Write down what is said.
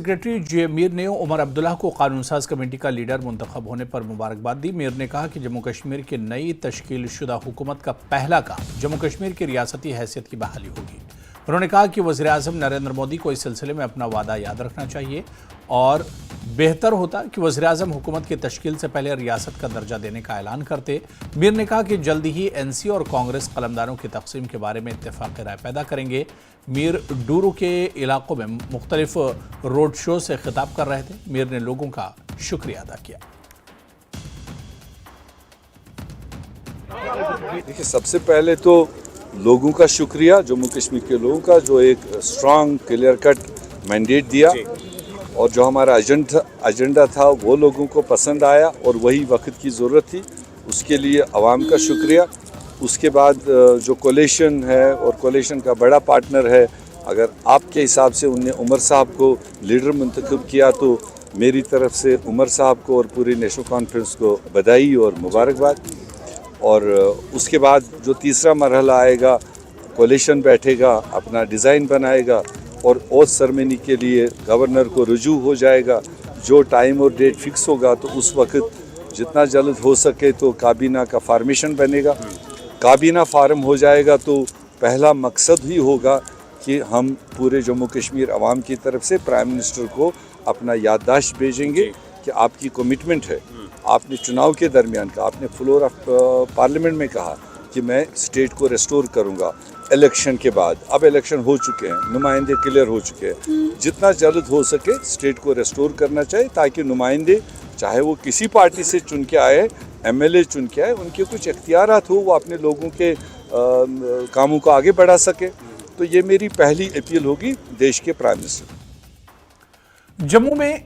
Secretary जे मीर ने उमर अब्दुल्ला को कानून साज कमेटी का लीडर मुंतखब होने पर मुबारकबाद दी। मीर ने कहा कि जम्मू कश्मीर की नई तश्कील शुदा हुकूमत का पहला काम जम्मू कश्मीर की रियासती हैसियत की बहाली होगी। उन्होंने कहा कि वज़ीर-ए-आज़म नरेंद्र मोदी को इस सिलसिले में अपना वादा याद रखना चाहिए और बेहतर होता कि वज़ीर-ए-आज़म हुकूमत की तश्कील से पहले रियासत का दर्जा देने का ऐलान करते। मीर ने कहा कि जल्दी ही एनसी और कांग्रेस कलमदारों की तकसीम के बारे में इत्तेफाक राय पैदा करेंगे। मीर डूरू के इलाकों में मुख्तलिफ रोड शो से खिताब कर रहे थे। मीर ने लोगों का शुक्रिया अदा किया। देखिए, सबसे पहले तो लोगों का शुक्रिया, जम्मू कश्मीर के लोगों का, जो एक स्ट्रांग क्लियर कट मैंडेट दिया और जो हमारा एजेंडा था वो लोगों को पसंद आया और वही वक्त की ज़रूरत थी, उसके लिए अवाम का शुक्रिया। उसके बाद जो कोलिशन है और कोलिशन का बड़ा पार्टनर है, अगर आपके हिसाब से उनने उमर साहब को लीडर मुंतखब किया तो मेरी तरफ से उमर साहब को और पूरी नेशनल कॉन्फ्रेंस को बधाई और मुबारकबाद। और उसके बाद जो तीसरा मरहला आएगा, कोलिशन बैठेगा, अपना डिज़ाइन बनाएगा और ओथ सेरेमनी के लिए गवर्नर को रुजू हो जाएगा। जो टाइम और डेट फिक्स होगा तो उस वक्त जितना जल्द हो सके तो काबीना का फॉर्मेशन बनेगा। काबीना फार्म हो जाएगा तो पहला मकसद ही होगा कि हम पूरे जम्मू कश्मीर अवाम की तरफ से प्राइम मिनिस्टर को अपना याददाश्त भेजेंगे कि आपकी कमिटमेंट है। आपने चुनाव के दरमियान कहा, आपने फ्लोर ऑफ पार्लियामेंट में कहा कि मैं स्टेट को रेस्टोर करूंगा इलेक्शन के बाद। अब इलेक्शन हो चुके हैं, नुमाइंदे क्लियर हो चुके हैं। जितना जल्द हो सके स्टेट को रेस्टोर करना चाहिए ताकि नुमाइंदे, चाहे वो किसी पार्टी से चुन के आए, एमएलए चुन के आए, उनके कुछ इख्तियारात हो, वो अपने लोगों के कामों को आगे बढ़ा सके। तो ये मेरी पहली अपील होगी देश के प्राइम मिनिस्टर। जम्मू में